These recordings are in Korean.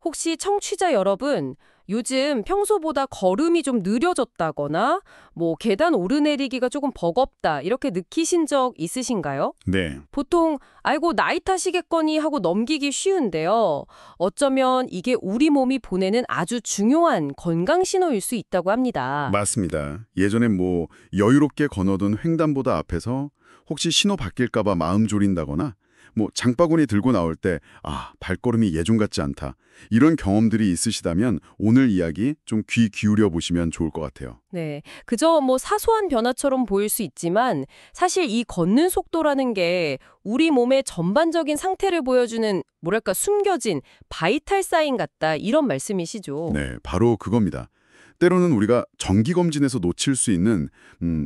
혹시 청취자 여러분, 요즘 평소보다 걸음이 좀 느려졌다거나, 계단 오르내리기가 조금 버겁다, 이렇게 느끼신 적 있으신가요? 네, 보통, 아이고, 나이 탓이겠거니 하고 넘기기 쉬운데요. 어쩌면 이게 우리 몸이 보내는 아주 중요한 건강 신호일 수 있다고 합니다. 맞습니다. 예전에 여유롭게 건너던 횡단보다 앞에서 혹시 신호 바뀔까 봐 마음 졸인다거나 장바구니 들고 나올 때 발걸음이 예전 같지 않다. 이런 경험들이 있으시다면 오늘 이야기 좀 귀 기울여 보시면 좋을 것 같아요. 네. 그저 사소한 변화처럼 보일 수 있지만 사실 이 걷는 속도라는 게 우리 몸의 전반적인 상태를 보여주는 뭐랄까 숨겨진 바이탈 사인 같다 이런 말씀이시죠. 네, 바로 그겁니다. 때로는 우리가 정기검진에서 놓칠 수 있는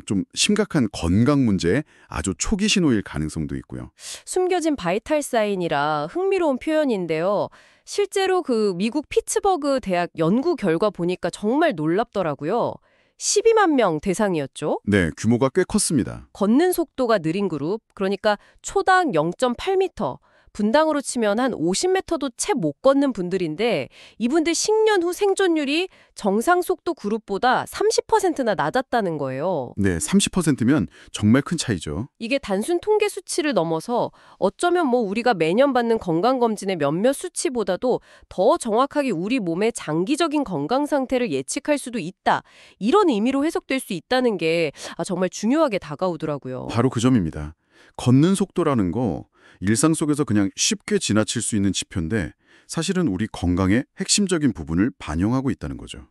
좀 심각한 건강 문제의 아주 초기 신호일 가능성도 있고요. 숨겨진 바이탈 사인이라 흥미로운 표현인데요. 실제로 그 미국 피츠버그 대학 연구 결과 보니까 정말 놀랍더라고요. 12만 명 대상이었죠. 네, 규모가 꽤 컸습니다. 걷는 속도가 느린 그룹, 그러니까 초당 0.8m, 분당으로 치면 한 50m도 채 못 걷는 분들인데 이분들 식년 후 생존율이 정상 속도 그룹보다 30%나 낮았다는 거예요. 네, 30%면 정말 큰 차이죠. 이게 단순 통계 수치를 넘어서 어쩌면 우리가 매년 받는 건강검진의 몇몇 수치보다도 더 정확하게 우리 몸의 장기적인 건강 상태를 예측할 수도 있다. 이런 의미로 해석될 수 있다는 게 정말 중요하게 다가오더라고요. 바로 그 점입니다. 걷는 속도라는 거 일상 속에서 그냥 쉽게 지나칠 수 있는 지표인데 사실은 우리 건강의 핵심적인 부분을 반영하고 있다는 거죠.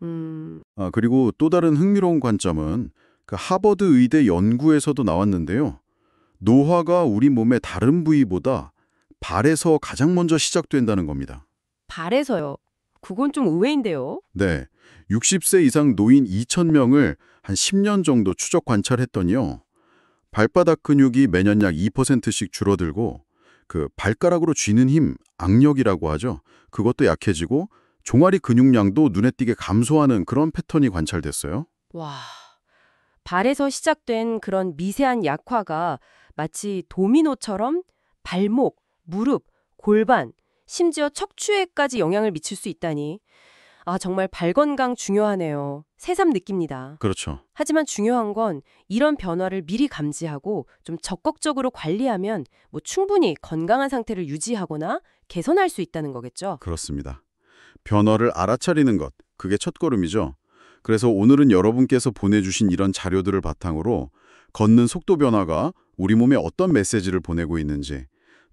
그리고 또 다른 흥미로운 관점은 그 하버드 의대 연구에서도 나왔는데요. 노화가 우리 몸의 다른 부위보다 발에서 가장 먼저 시작된다는 겁니다. 발에서요. 그건 좀 의외인데요. 네, 60세 이상 노인 2,000명을 한 10년 정도 추적 관찰했더니요. 발바닥 근육이 매년 약 2%씩 줄어들고 그 발가락으로 쥐는 힘, 악력이라고 하죠. 그것도 약해지고 종아리 근육량도 눈에 띄게 감소하는 그런 패턴이 관찰됐어요. 와, 발에서 시작된 그런 미세한 약화가 마치 도미노처럼 발목, 무릎, 골반, 심지어 척추에까지 영향을 미칠 수 있다니. 정말 발 건강 중요하네요. 새삼 느낍니다. 그렇죠. 하지만 중요한 건 이런 변화를 미리 감지하고 좀 적극적으로 관리하면 충분히 건강한 상태를 유지하거나 개선할 수 있다는 거겠죠. 그렇습니다. 변화를 알아차리는 것, 그게 첫걸음이죠. 그래서 오늘은 여러분께서 보내주신 이런 자료들을 바탕으로 걷는 속도 변화가 우리 몸에 어떤 메시지를 보내고 있는지,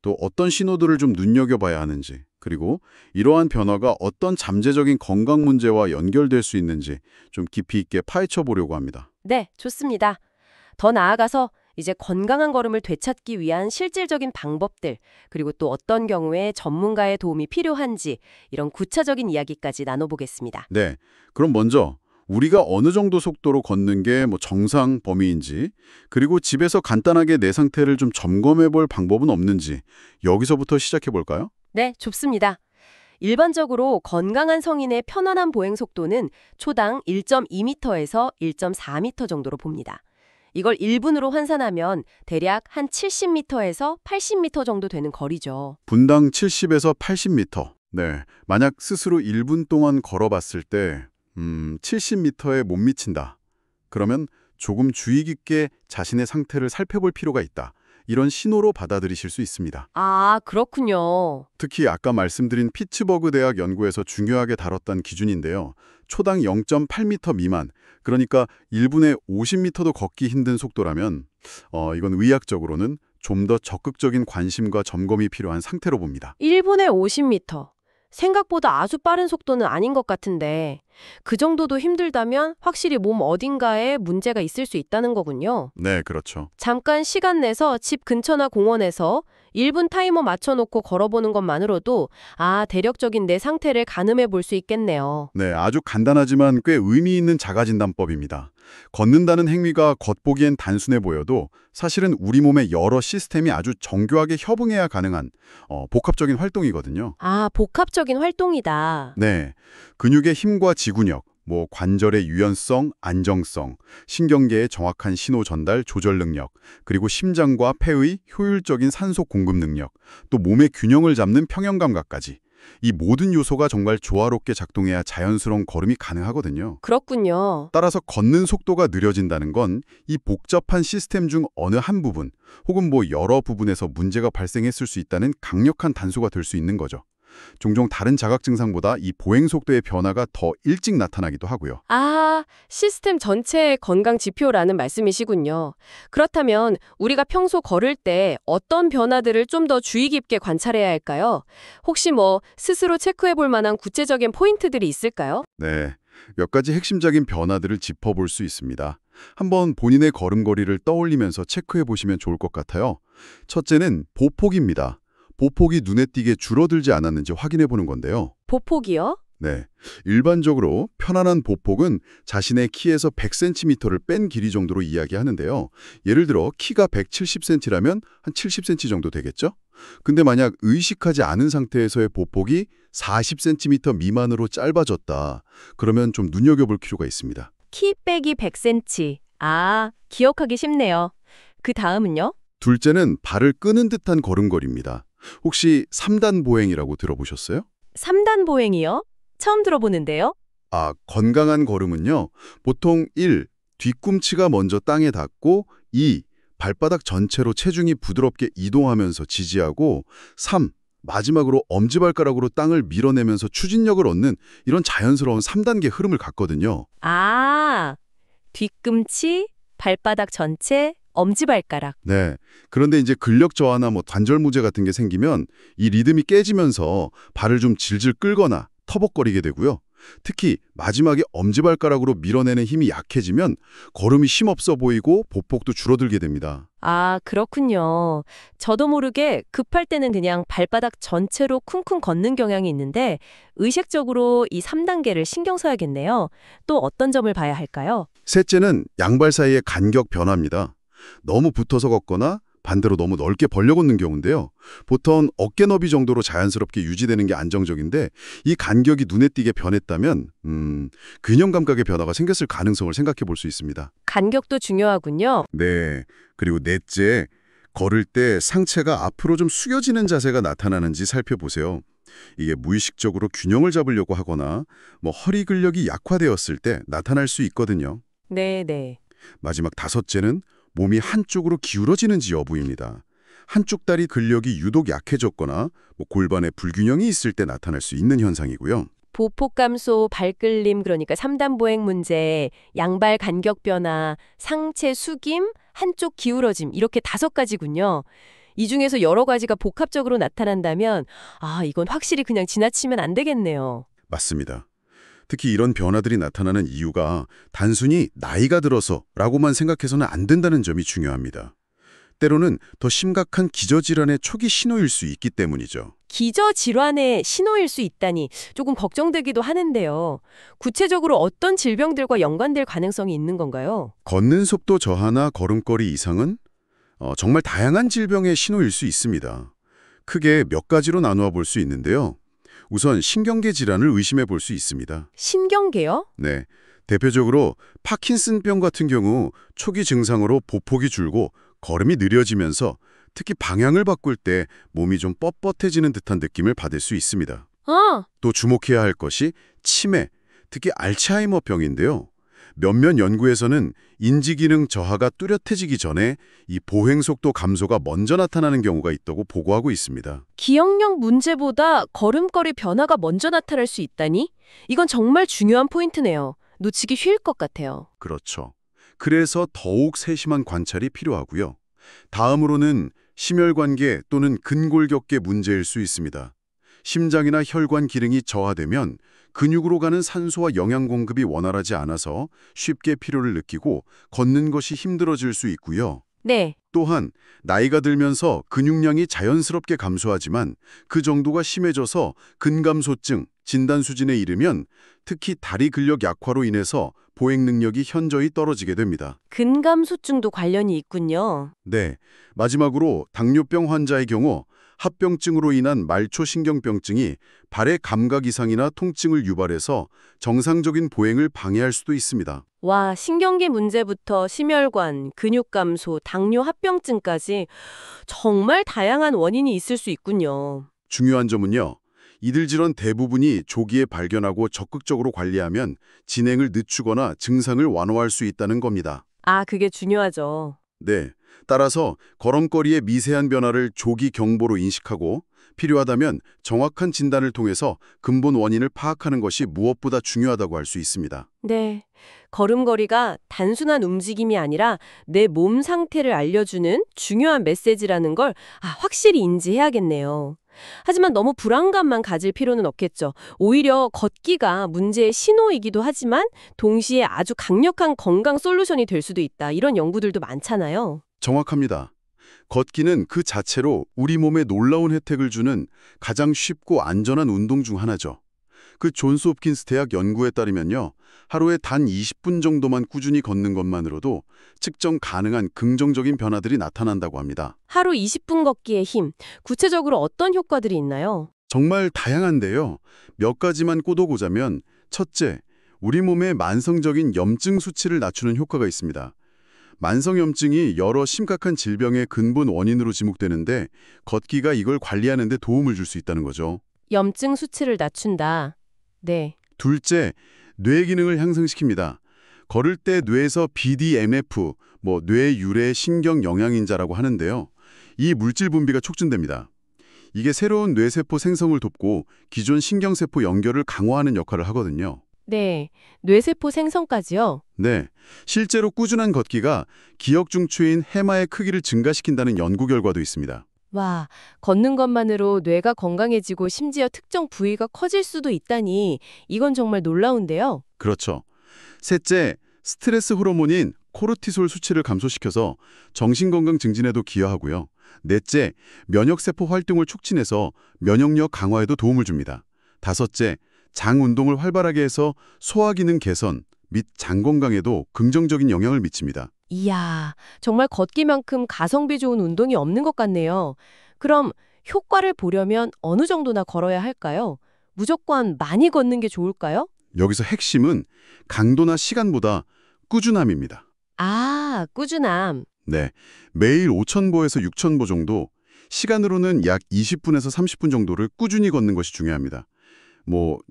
또 어떤 신호들을 좀 눈여겨봐야 하는지, 그리고 이러한 변화가 어떤 잠재적인 건강 문제와 연결될 수 있는지 좀 깊이 있게 파헤쳐 보려고 합니다. 네, 좋습니다. 더 나아가서 이제 건강한 걸음을 되찾기 위한 실질적인 방법들, 그리고 또 어떤 경우에 전문가의 도움이 필요한지 이런 구체적인 이야기까지 나눠보겠습니다. 네, 그럼 먼저 우리가 어느 정도 속도로 걷는 게 정상 범위인지, 그리고 집에서 간단하게 내 상태를 좀 점검해 볼 방법은 없는지 여기서부터 시작해 볼까요? 네, 좋습니다. 일반적으로 건강한 성인의 편안한 보행 속도는 초당 1.2m에서 1.4m 정도로 봅니다. 이걸 1분으로 환산하면 대략 한 70m에서 80m 정도 되는 거리죠. 분당 70에서 80m. 네, 만약 스스로 1분 동안 걸어봤을 때 70m에 못 미친다. 그러면 조금 주의 깊게 자신의 상태를 살펴볼 필요가 있다. 이런 신호로 받아들이실 수 있습니다. 그렇군요. 특히 아까 말씀드린 피츠버그 대학 연구에서 중요하게 다뤘던 기준인데요. 초당 0.8m 미만, 그러니까 1분에 50m도 걷기 힘든 속도라면 이건 의학적으로는 좀 더 적극적인 관심과 점검이 필요한 상태로 봅니다. 1분에 50m. 생각보다 아주 빠른 속도는 아닌 것 같은데 그 정도도 힘들다면 확실히 몸 어딘가에 문제가 있을 수 있다는 거군요. 네, 그렇죠. 잠깐 시간 내서 집 근처나 공원에서 1분 타이머 맞춰놓고 걸어보는 것만으로도 대략적인 내 상태를 가늠해 볼 수 있겠네요. 네, 아주 간단하지만 꽤 의미 있는 자가진단법입니다. 걷는다는 행위가 겉보기엔 단순해 보여도 사실은 우리 몸의 여러 시스템이 아주 정교하게 협응해야 가능한 복합적인 활동이거든요. 복합적인 활동이다. 네, 근육의 힘과 지구력, 관절의 유연성, 안정성, 신경계의 정확한 신호 전달, 조절 능력, 그리고 심장과 폐의 효율적인 산소 공급 능력, 또 몸의 균형을 잡는 평형 감각까지 이 모든 요소가 정말 조화롭게 작동해야 자연스러운 걸음이 가능하거든요. 그렇군요. 따라서 걷는 속도가 느려진다는 건 이 복잡한 시스템 중 어느 한 부분 혹은 여러 부분에서 문제가 발생했을 수 있다는 강력한 단서가 될 수 있는 거죠. 종종 다른 자각 증상보다 이 보행 속도의 변화가 더 일찍 나타나기도 하고요. 아, 시스템 전체의 건강 지표라는 말씀이시군요. 그렇다면 우리가 평소 걸을 때 어떤 변화들을 좀 더 주의 깊게 관찰해야 할까요? 혹시 스스로 체크해 볼 만한 구체적인 포인트들이 있을까요? 네, 몇 가지 핵심적인 변화들을 짚어볼 수 있습니다. 한번 본인의 걸음걸이를 떠올리면서 체크해 보시면 좋을 것 같아요. 첫째는 보폭입니다. 보폭이 눈에 띄게 줄어들지 않았는지 확인해 보는 건데요. 보폭이요? 네, 일반적으로 편안한 보폭은 자신의 키에서 100cm를 뺀 길이 정도로 이야기하는데요. 예를 들어 키가 170cm라면 한 70cm 정도 되겠죠? 근데 만약 의식하지 않은 상태에서의 보폭이 40cm 미만으로 짧아졌다. 그러면 좀 눈여겨볼 필요가 있습니다. 키 빼기 100cm. 아, 기억하기 쉽네요. 그 다음은요? 둘째는 발을 끄는 듯한 걸음걸이입니다. 혹시 3단 보행이라고 들어보셨어요? 3단 보행이요? 처음 들어보는데요? 건강한 걸음은요. 보통 1. 뒤꿈치가 먼저 땅에 닿고 2. 발바닥 전체로 체중이 부드럽게 이동하면서 지지하고 3. 마지막으로 엄지발가락으로 땅을 밀어내면서 추진력을 얻는 이런 자연스러운 3단계 흐름을 갖거든요. 아, 뒤꿈치, 발바닥 전체, 엄지발가락. 네. 그런데 이제 근력 저하나 관절 무제 같은 게 생기면 이 리듬이 깨지면서 발을 좀 질질 끌거나 터벅거리게 되고요. 특히 마지막에 엄지발가락으로 밀어내는 힘이 약해지면 걸음이 힘없어 보이고 보폭도 줄어들게 됩니다. 아, 그렇군요. 저도 모르게 급할 때는 그냥 발바닥 전체로 쿵쿵 걷는 경향이 있는데 의식적으로 이 3단계를 신경 써야겠네요. 또 어떤 점을 봐야 할까요? 셋째는 양발 사이의 간격 변화입니다. 너무 붙어서 걷거나 반대로 너무 넓게 벌려 걷는 경우인데요. 보통 어깨 너비 정도로 자연스럽게 유지되는 게 안정적인데 이 간격이 눈에 띄게 변했다면 균형 감각의 변화가 생겼을 가능성을 생각해 볼 수 있습니다. 간격도 중요하군요. 네. 그리고 넷째, 걸을 때 상체가 앞으로 좀 숙여지는 자세가 나타나는지 살펴보세요. 이게 무의식적으로 균형을 잡으려고 하거나 허리 근력이 약화되었을 때 나타날 수 있거든요. 네. 마지막 다섯째는 몸이 한쪽으로 기울어지는지 여부입니다. 한쪽 다리 근력이 유독 약해졌거나 골반에 불균형이 있을 때 나타날 수 있는 현상이고요. 보폭 감소, 발끌림, 그러니까 3단 보행 문제, 양발 간격 변화, 상체 숙임, 한쪽 기울어짐 이렇게 5가지군요. 이 중에서 여러 가지가 복합적으로 나타난다면 이건 확실히 그냥 지나치면 안 되겠네요. 맞습니다. 특히 이런 변화들이 나타나는 이유가 단순히 나이가 들어서라고만 생각해서는 안 된다는 점이 중요합니다. 때로는 더 심각한 기저질환의 초기 신호일 수 있기 때문이죠. 기저질환의 신호일 수 있다니 조금 걱정되기도 하는데요. 구체적으로 어떤 질병들과 연관될 가능성이 있는 건가요? 걷는 속도 저하나 걸음걸이 이상은 정말 다양한 질병의 신호일 수 있습니다. 크게 몇 가지로 나누어 볼 수 있는데요. 우선 신경계 질환을 의심해 볼 수 있습니다. 신경계요? 네, 대표적으로 파킨슨병 같은 경우 초기 증상으로 보폭이 줄고 걸음이 느려지면서 특히 방향을 바꿀 때 몸이 좀 뻣뻣해지는 듯한 느낌을 받을 수 있습니다. 또 주목해야 할 것이 치매, 특히 알츠하이머병인데요. 몇몇 연구에서는 인지기능 저하가 뚜렷해지기 전에 이 보행속도 감소가 먼저 나타나는 경우가 있다고 보고하고 있습니다. 기억력 문제보다 걸음걸이 변화가 먼저 나타날 수 있다니? 이건 정말 중요한 포인트네요. 놓치기 쉬울 것 같아요. 그렇죠. 그래서 더욱 세심한 관찰이 필요하고요. 다음으로는 심혈관계 또는 근골격계 문제일 수 있습니다. 심장이나 혈관 기능이 저하되면 근육으로 가는 산소와 영양 공급이 원활하지 않아서 쉽게 피로를 느끼고 걷는 것이 힘들어질 수 있고요. 네. 또한 나이가 들면서 근육량이 자연스럽게 감소하지만 그 정도가 심해져서 근감소증, 진단 수준에 이르면 특히 다리 근력 약화로 인해서 보행 능력이 현저히 떨어지게 됩니다. 근감소증도 관련이 있군요. 네, 마지막으로 당뇨병 환자의 경우 합병증으로 인한 말초신경병증이 발의 감각 이상이나 통증을 유발해서 정상적인 보행을 방해할 수도 있습니다. 와, 신경계 문제부터 심혈관, 근육 감소, 당뇨 합병증까지 정말 다양한 원인이 있을 수 있군요. 중요한 점은요. 이들 질환 대부분이 조기에 발견하고 적극적으로 관리하면 진행을 늦추거나 증상을 완화할 수 있다는 겁니다. 아, 그게 중요하죠. 네. 따라서 걸음걸이의 미세한 변화를 조기 경보로 인식하고 필요하다면 정확한 진단을 통해서 근본 원인을 파악하는 것이 무엇보다 중요하다고 할 수 있습니다. 네. 걸음걸이가 단순한 움직임이 아니라 내 몸 상태를 알려주는 중요한 메시지라는 걸 확실히 인지해야겠네요. 하지만 너무 불안감만 가질 필요는 없겠죠. 오히려 걷기가 문제의 신호이기도 하지만 동시에 아주 강력한 건강 솔루션이 될 수도 있다. 이런 연구들도 많잖아요. 정확합니다. 걷기는 그 자체로 우리 몸에 놀라운 혜택을 주는 가장 쉽고 안전한 운동 중 하나죠. 그 존스 홉킨스 대학 연구에 따르면요. 하루에 단 20분 정도만 꾸준히 걷는 것만으로도 측정 가능한 긍정적인 변화들이 나타난다고 합니다. 하루 20분 걷기의 힘, 구체적으로 어떤 효과들이 있나요? 정말 다양한데요. 몇 가지만 꼽아보자면 첫째, 우리 몸의 만성적인 염증 수치를 낮추는 효과가 있습니다. 만성염증이 여러 심각한 질병의 근본 원인으로 지목되는데 걷기가 이걸 관리하는 데 도움을 줄 수 있다는 거죠. 염증 수치를 낮춘다. 네. 둘째, 뇌 기능을 향상시킵니다. 걸을 때 뇌에서 BDNF, 뇌유래 신경 영양인자라고 하는데요. 이 물질 분비가 촉진됩니다. 이게 새로운 뇌세포 생성을 돕고 기존 신경세포 연결을 강화하는 역할을 하거든요. 네. 뇌세포 생성까지요? 네, 실제로 꾸준한 걷기가 기억 중추인 해마의 크기를 증가시킨다는 연구 결과도 있습니다. 와, 걷는 것만으로 뇌가 건강해지고 심지어 특정 부위가 커질 수도 있다니 이건 정말 놀라운데요. 그렇죠. 셋째, 스트레스 호르몬인 코르티솔 수치를 감소시켜서 정신건강 증진에도 기여하고요. 넷째, 면역세포 활동을 촉진해서 면역력 강화에도 도움을 줍니다. 다섯째, 장 운동을 활발하게 해서 소화기능 개선 및 장 건강에도 긍정적인 영향을 미칩니다. 이야, 정말 걷기만큼 가성비 좋은 운동이 없는 것 같네요. 그럼 효과를 보려면 어느 정도나 걸어야 할까요? 무조건 많이 걷는 게 좋을까요? 여기서 핵심은 강도나 시간보다 꾸준함입니다. 아, 꾸준함. 네, 매일 5,000보에서 6,000보 정도, 시간으로는 약 20분에서 30분 정도를 꾸준히 걷는 것이 중요합니다.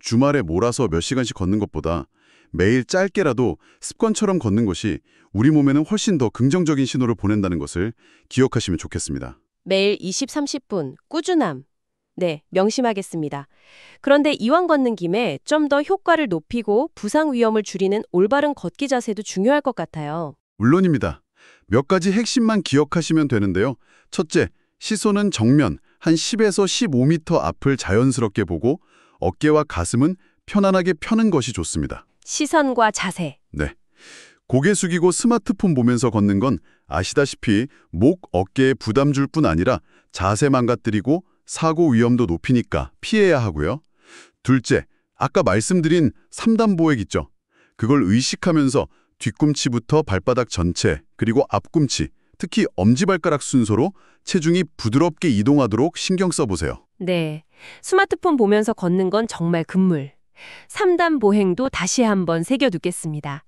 주말에 몰아서 몇 시간씩 걷는 것보다 매일 짧게라도 습관처럼 걷는 것이 우리 몸에는 훨씬 더 긍정적인 신호를 보낸다는 것을 기억하시면 좋겠습니다. 매일 20, 30분, 꾸준함. 네, 명심하겠습니다. 그런데 이왕 걷는 김에 좀 더 효과를 높이고 부상 위험을 줄이는 올바른 걷기 자세도 중요할 것 같아요. 물론입니다. 몇 가지 핵심만 기억하시면 되는데요. 첫째, 시선은 정면 한 10에서 15m 앞을 자연스럽게 보고 어깨와 가슴은 편안하게 펴는 것이 좋습니다. 시선과 자세. 네. 고개 숙이고 스마트폰 보면서 걷는 건 아시다시피 목, 어깨에 부담 줄 뿐 아니라 자세 망가뜨리고 사고 위험도 높이니까 피해야 하고요. 둘째, 아까 말씀드린 3단 보행 있죠. 그걸 의식하면서 뒤꿈치부터 발바닥 전체, 그리고 앞꿈치, 특히 엄지발가락 순서로 체중이 부드럽게 이동하도록 신경 써보세요. 네, 스마트폰 보면서 걷는 건 정말 금물. 3단 보행도 다시 한번 새겨두겠습니다.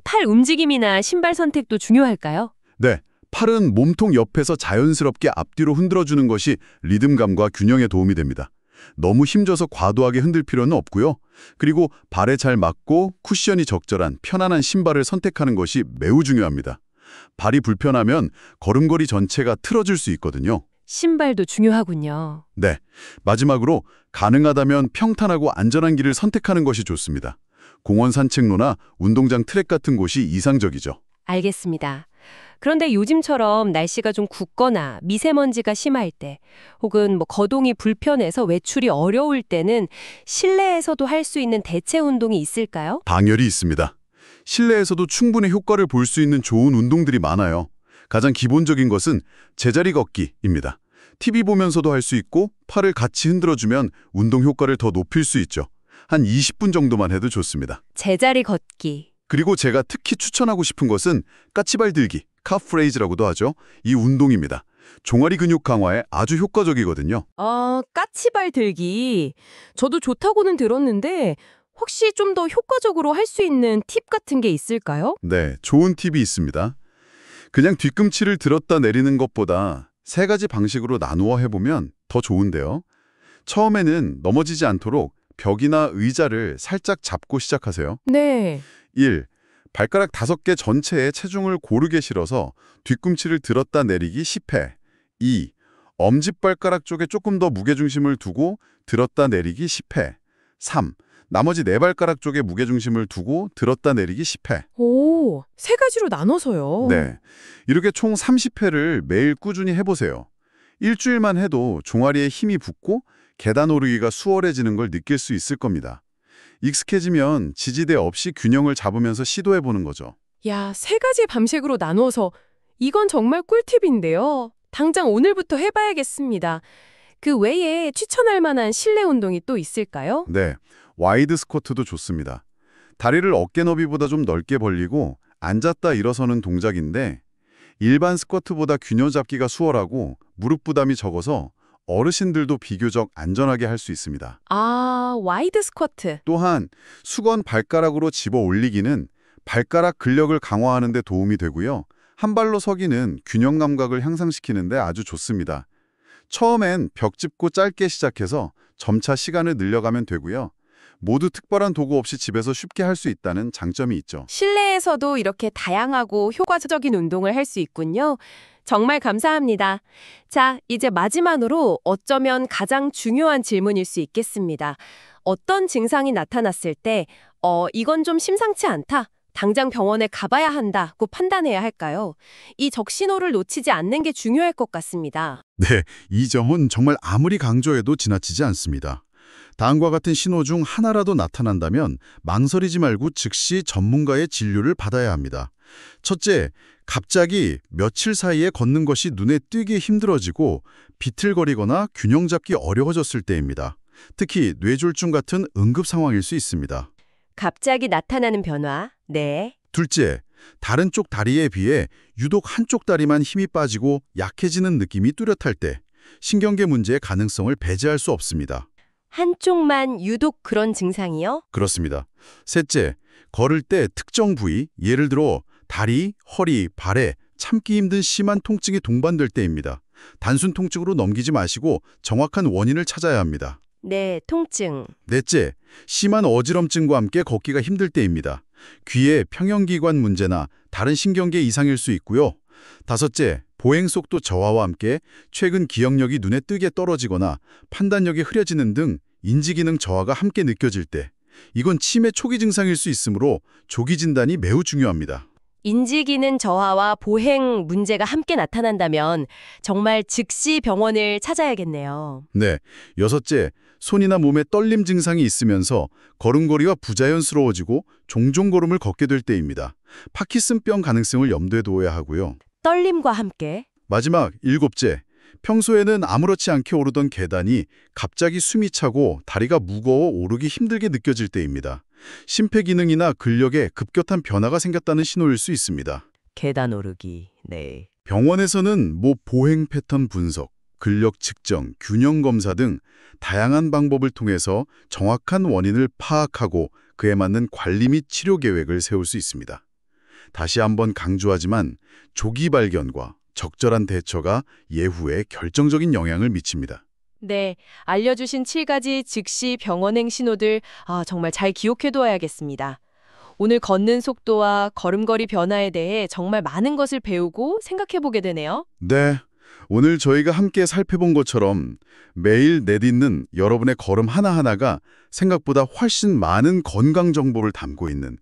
팔 움직임이나 신발 선택도 중요할까요? 네, 팔은 몸통 옆에서 자연스럽게 앞뒤로 흔들어주는 것이 리듬감과 균형에 도움이 됩니다. 너무 힘줘서 과도하게 흔들 필요는 없고요. 그리고 발에 잘 맞고 쿠션이 적절한 편안한 신발을 선택하는 것이 매우 중요합니다. 발이 불편하면 걸음걸이 전체가 틀어질 수 있거든요. 신발도 중요하군요. 네, 마지막으로 가능하다면 평탄하고 안전한 길을 선택하는 것이 좋습니다. 공원 산책로나 운동장 트랙 같은 곳이 이상적이죠. 알겠습니다. 그런데 요즘처럼 날씨가 좀 굽거나 미세먼지가 심할 때 혹은 거동이 불편해서 외출이 어려울 때는 실내에서도 할 수 있는 대체 운동이 있을까요? 당연히 있습니다. 실내에서도 충분히 효과를 볼 수 있는 좋은 운동들이 많아요. 가장 기본적인 것은 제자리 걷기입니다. TV 보면서도 할 수 있고 팔을 같이 흔들어주면 운동 효과를 더 높일 수 있죠. 한 20분 정도만 해도 좋습니다. 제자리 걷기. 그리고 제가 특히 추천하고 싶은 것은 까치발 들기, 카프레이즈라고도 하죠. 이 운동입니다. 종아리 근육 강화에 아주 효과적이거든요. 까치발 들기. 저도 좋다고는 들었는데 혹시 좀 더 효과적으로 할 수 있는 팁 같은 게 있을까요? 네, 좋은 팁이 있습니다. 그냥 뒤꿈치를 들었다 내리는 것보다 3가지 방식으로 나누어 해보면 더 좋은데요. 처음에는 넘어지지 않도록 벽이나 의자를 살짝 잡고 시작하세요. 네. 1. 발가락 5개 전체에 체중을 고르게 실어서 뒤꿈치를 들었다 내리기 10회. 2. 엄지발가락 쪽에 조금 더 무게중심을 두고 들었다 내리기 10회. 3. 나머지 4발가락 쪽에 무게중심을 두고 들었다 내리기 10회. 오, 세 가지로 나눠서요. 네. 이렇게 총 30회를 매일 꾸준히 해보세요. 일주일만 해도 종아리에 힘이 붙고 계단 오르기가 수월해지는 걸 느낄 수 있을 겁니다. 익숙해지면 지지대 없이 균형을 잡으면서 시도해보는 거죠. 야, 세 가지 밤색으로 나눠서 이건 정말 꿀팁인데요. 당장 오늘부터 해봐야겠습니다. 그 외에 추천할 만한 실내 운동이 또 있을까요? 네, 와이드 스쿼트도 좋습니다. 다리를 어깨 너비보다 좀 넓게 벌리고 앉았다 일어서는 동작인데 일반 스쿼트보다 균형 잡기가 수월하고 무릎 부담이 적어서 어르신들도 비교적 안전하게 할 수 있습니다. 아, 와이드 스쿼트. 또한 수건 발가락으로 집어 올리기는 발가락 근력을 강화하는 데 도움이 되고요. 한 발로 서기는 균형 감각을 향상시키는 데 아주 좋습니다. 처음엔 벽 짚고 짧게 시작해서 점차 시간을 늘려가면 되고요. 모두 특별한 도구 없이 집에서 쉽게 할 수 있다는 장점이 있죠. 실내에서도 이렇게 다양하고 효과적인 운동을 할 수 있군요. 정말 감사합니다. 자, 이제 마지막으로 어쩌면 가장 중요한 질문일 수 있겠습니다. 어떤 증상이 나타났을 때, 이건 좀 심상치 않다. 당장 병원에 가봐야 한다고 판단해야 할까요? 이 적신호를 놓치지 않는 게 중요할 것 같습니다. 네, 이 점은 정말 아무리 강조해도 지나치지 않습니다. 다음과 같은 신호 중 하나라도 나타난다면 망설이지 말고 즉시 전문가의 진료를 받아야 합니다. 첫째, 갑자기 며칠 사이에 걷는 것이 눈에 띄게 힘들어지고 비틀거리거나 균형 잡기 어려워졌을 때입니다. 특히 뇌졸중 같은 응급 상황일 수 있습니다. 갑자기 나타나는 변화. 네. 둘째, 다른 쪽 다리에 비해 유독 한쪽 다리만 힘이 빠지고 약해지는 느낌이 뚜렷할 때 신경계 문제의 가능성을 배제할 수 없습니다. 한쪽만 유독 그런 증상이요? 그렇습니다. 셋째, 걸을 때 특정 부위, 예를 들어 다리, 허리, 발에 참기 힘든 심한 통증이 동반될 때입니다. 단순 통증으로 넘기지 마시고 정확한 원인을 찾아야 합니다. 네, 통증. 넷째, 심한 어지럼증과 함께 걷기가 힘들 때입니다. 귀의 평형기관 문제나 다른 신경계 이상일 수 있고요. 다섯째, 보행 속도 저하와 함께 최근 기억력이 눈에 띄게 떨어지거나 판단력이 흐려지는 등 인지기능 저하가 함께 느껴질 때 이건 치매 초기 증상일 수 있으므로 조기 진단이 매우 중요합니다. 인지기능 저하와 보행 문제가 함께 나타난다면 정말 즉시 병원을 찾아야겠네요. 네, 여섯째, 손이나 몸에 떨림 증상이 있으면서 걸음걸이가 부자연스러워지고 종종 걸음을 걷게 될 때입니다. 파킨슨병 가능성을 염두에 두어야 하고요. 떨림과 함께. 마지막 일곱째, 평소에는 아무렇지 않게 오르던 계단이 갑자기 숨이 차고 다리가 무거워 오르기 힘들게 느껴질 때입니다. 심폐기능이나 근력에 급격한 변화가 생겼다는 신호일 수 있습니다. 계단 오르기. 네. 병원에서는 보행 패턴 분석, 근력 측정, 균형 검사 등 다양한 방법을 통해서 정확한 원인을 파악하고 그에 맞는 관리 및 치료 계획을 세울 수 있습니다. 다시 한번 강조하지만 조기 발견과 적절한 대처가 예후에 결정적인 영향을 미칩니다. 네, 알려주신 7가지 즉시 병원행 신호들 정말 잘 기억해둬야겠습니다. 오늘 걷는 속도와 걸음걸이 변화에 대해 정말 많은 것을 배우고 생각해보게 되네요. 네, 오늘 저희가 함께 살펴본 것처럼 매일 내딛는 여러분의 걸음 하나하나가 생각보다 훨씬 많은 건강 정보를 담고 있는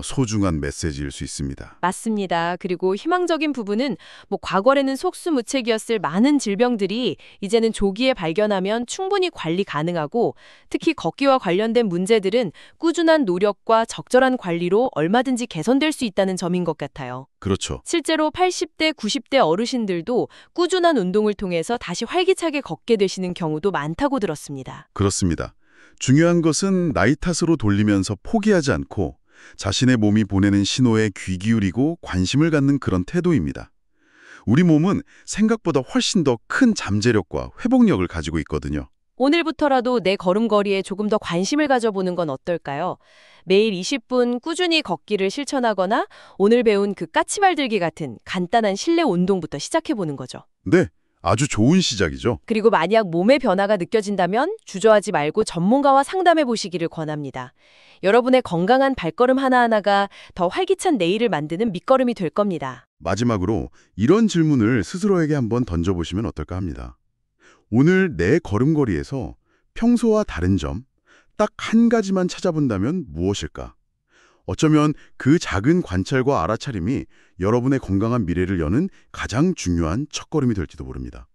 소중한 메시지일 수 있습니다. 맞습니다. 그리고 희망적인 부분은 과거에는 속수무책이었을 많은 질병들이 이제는 조기에 발견하면 충분히 관리 가능하고 특히 걷기와 관련된 문제들은 꾸준한 노력과 적절한 관리로 얼마든지 개선될 수 있다는 점인 것 같아요. 그렇죠. 실제로 80대, 90대 어르신들도 꾸준한 운동을 통해서 다시 활기차게 걷게 되시는 경우도 많다고 들었습니다. 그렇습니다. 중요한 것은 나이 탓으로 돌리면서 포기하지 않고 자신의 몸이 보내는 신호에 귀 기울이고 관심을 갖는 그런 태도입니다. 우리 몸은 생각보다 훨씬 더 큰 잠재력과 회복력을 가지고 있거든요. 오늘부터라도 내 걸음걸이에 조금 더 관심을 가져보는 건 어떨까요? 매일 20분 꾸준히 걷기를 실천하거나 오늘 배운 그 까치발 들기 같은 간단한 실내 운동부터 시작해보는 거죠. 네, 아주 좋은 시작이죠. 그리고 만약 몸의 변화가 느껴진다면 주저하지 말고 전문가와 상담해 보시기를 권합니다. 여러분의 건강한 발걸음 하나하나가 더 활기찬 내일을 만드는 밑거름이 될 겁니다. 마지막으로 이런 질문을 스스로에게 한번 던져보시면 어떨까 합니다. 오늘 내 걸음걸이에서 평소와 다른 점, 딱 한 가지만 찾아본다면 무엇일까? 어쩌면 그 작은 관찰과 알아차림이 여러분의 건강한 미래를 여는 가장 중요한 첫걸음이 될지도 모릅니다.